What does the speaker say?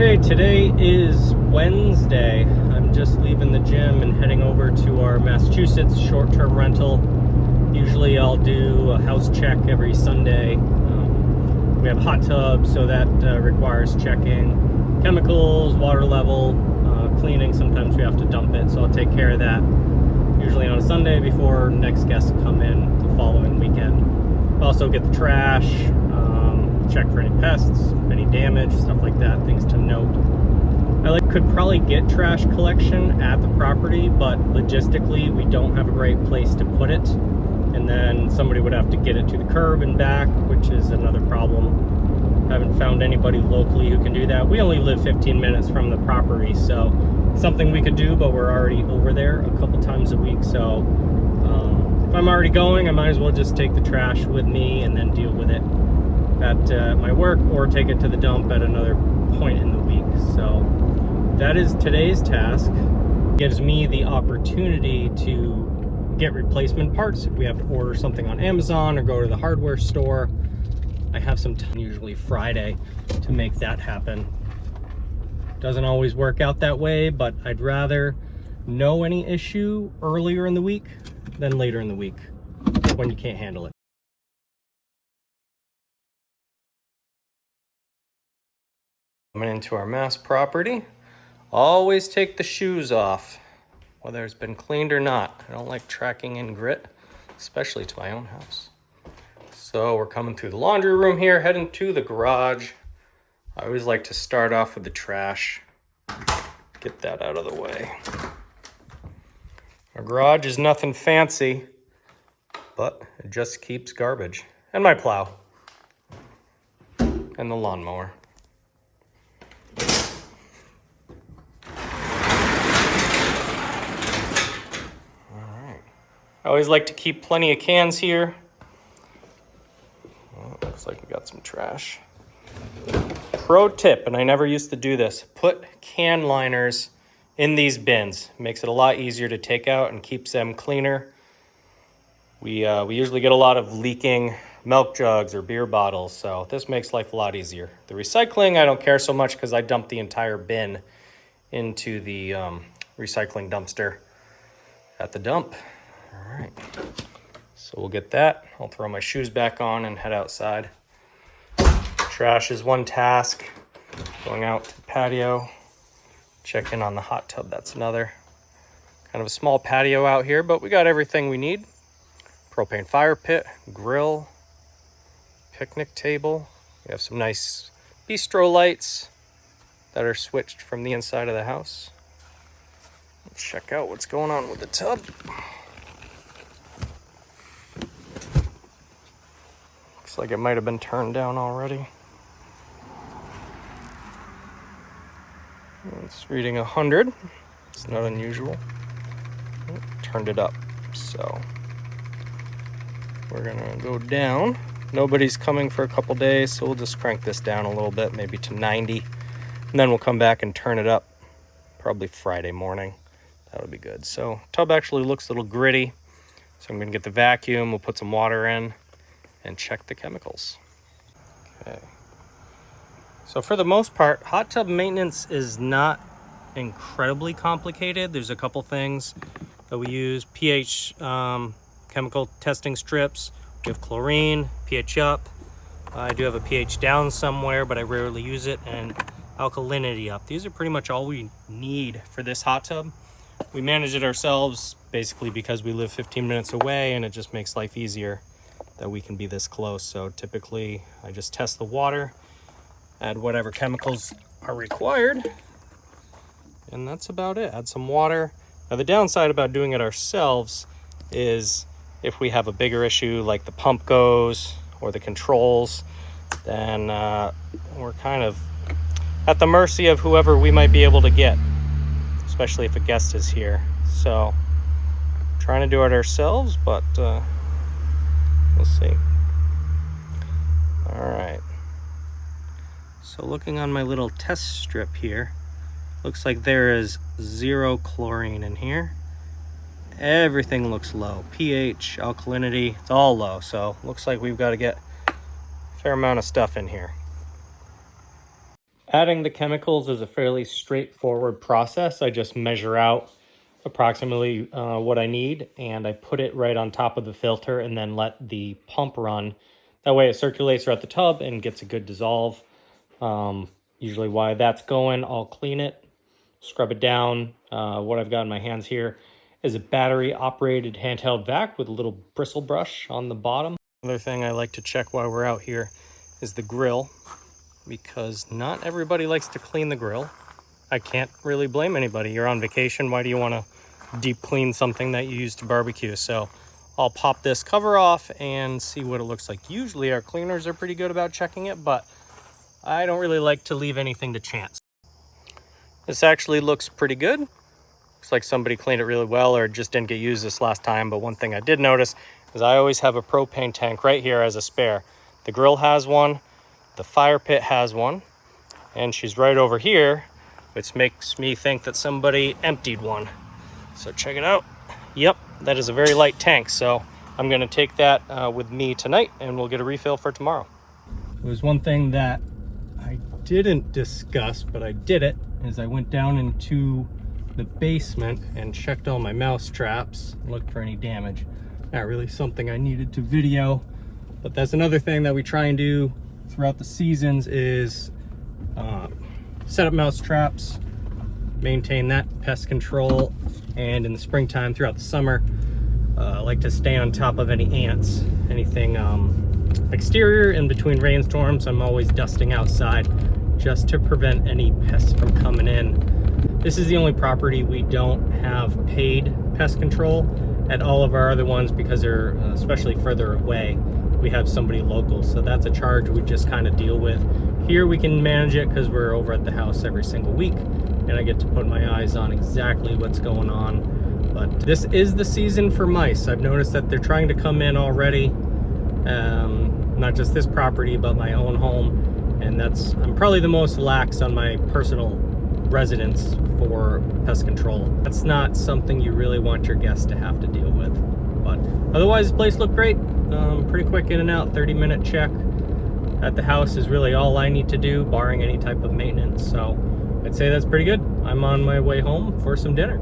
Okay, today is Wednesday. I'm just leaving the gym and heading over to our Massachusetts short-term rental. Usually I'll do a house check every Sunday. We have a hot tub, so that requires checking chemicals, water level, cleaning. Sometimes we have to dump it, so I'll take care of that usually on a Sunday before next guests come in the following weekend. Also get the trash, check for any pests, any damage, stuff like that, things to note. Could probably get trash collection at the property, but logistically we don't have a great place to put it, and then somebody would have to get it to the curb and back, which is another problem. I haven't found anybody locally who can do that. We only live 15 minutes from the property, so something we could do, but we're already over there a couple times a week, so if I'm already going, I might as well just take the trash with me and then deal with it at my work, or take it to the dump at another point in the week. So that is today's task. It gives me the opportunity to get replacement parts if we have to order something on Amazon or go to the hardware store. I have some time, usually Friday, to make that happen. Doesn't always work out that way, but I'd rather know any issue earlier in the week than later in the week when you can't handle it. Coming into our Mass property, always take the shoes off, whether it's been cleaned or not. I don't like tracking in grit, especially to my own house. So we're coming through the laundry room here, heading to the garage. I always like to start off with the trash, get that out of the way. Our garage is nothing fancy, but it just keeps garbage. And my plow. And the lawnmower. I always like to keep plenty of cans here. Well, looks like we got some trash. Pro tip, and I never used to do this, put can liners in these bins. Makes it a lot easier to take out and keeps them cleaner. We usually get a lot of leaking milk jugs or beer bottles, so this makes life a lot easier. The recycling, I don't care so much because I dump the entire bin into the recycling dumpster at the dump. All right, so we'll get that. I'll throw my shoes back on and head outside. Trash is one task. Going out to the patio, check in on the hot tub, that's another. Kind of a small patio out here, but we got everything we need. Propane fire pit, grill, picnic table. We have some nice bistro lights that are switched from the inside of the house. Let's check out what's going on with the tub. Looks like it might have been turned down already. It's reading 100. It's not unusual. Turned it up, so we're gonna go down. Nobody's coming for a couple days, so we'll just crank this down a little bit, maybe to 90, and then we'll come back and turn it up probably Friday morning. That'll be good. So tub actually looks a little gritty, so I'm gonna get the vacuum, we'll put some water in and check the chemicals. Okay. So for the most part, hot tub maintenance is not incredibly complicated. There's a couple things that we use. pH chemical testing strips. We have chlorine, pH up. I do have a pH down somewhere, but I rarely use it, and alkalinity up. These are pretty much all we need for this hot tub. We manage it ourselves basically because we live 15 minutes away, and it just makes life easier that we can be this close. So typically I just test the water, add whatever chemicals are required, and that's about it. Add some water. Now the downside about doing it ourselves is if we have a bigger issue like the pump goes or the controls, then we're kind of at the mercy of whoever we might be able to get, especially if a guest is here. So trying to do it ourselves, but we'll see. All right. So looking on my little test strip here, looks like there is 0 chlorine in here. Everything looks low. pH, alkalinity, it's all low. So looks like we've got to get a fair amount of stuff in here. Adding the chemicals is a fairly straightforward process. I just measure out approximately what I need, and I put it right on top of the filter and then let the pump run. That way it circulates throughout the tub and gets a good dissolve. Usually while that's going, I'll clean it, scrub it down. What I've got in my hands here is a battery operated handheld vac with a little bristle brush on the bottom. Another thing I like to check while we're out here is the grill, because not everybody likes to clean the grill. I can't really blame anybody. You're on vacation. Why do you want to deep clean something that you use to barbecue? So I'll pop this cover off and see what it looks like. Usually our cleaners are pretty good about checking it, but I don't really like to leave anything to chance. This actually looks pretty good. Looks like somebody cleaned it really well, or just didn't get used this last time. But one thing I did notice is I always have a propane tank right here as a spare. The grill has one, the fire pit has one, and she's right over here, which makes me think that somebody emptied one. So check it out. Yep, that is a very light tank. So I'm gonna take that with me tonight, and we'll get a refill for tomorrow. There's one thing that I didn't discuss, but I did it, is I went down into the basement and checked all my mouse traps, looked for any damage. Not really something I needed to video, but that's another thing that we try and do throughout the seasons is set up mouse traps, maintain that pest control, and in the springtime throughout the summer, I like to stay on top of any ants, anything exterior. In between rainstorms, I'm always dusting outside just to prevent any pests from coming in. This is the only property we don't have paid pest control. At all of our other ones, because they're especially further away, we have somebody local, so that's a charge we just kind of deal with. Here we can manage it because we're over at the house every single week, and I get to put my eyes on exactly what's going on. But this is the season for mice. I've noticed that they're trying to come in already, not just this property, but my own home, and I'm probably the most lax on my personal residence for pest control. That's not something you really want your guests to have to deal with. But otherwise, the place looked great. Pretty quick in and out, 30-minute check at the house is really all I need to do, barring any type of maintenance. So I'd say that's pretty good. I'm on my way home for some dinner.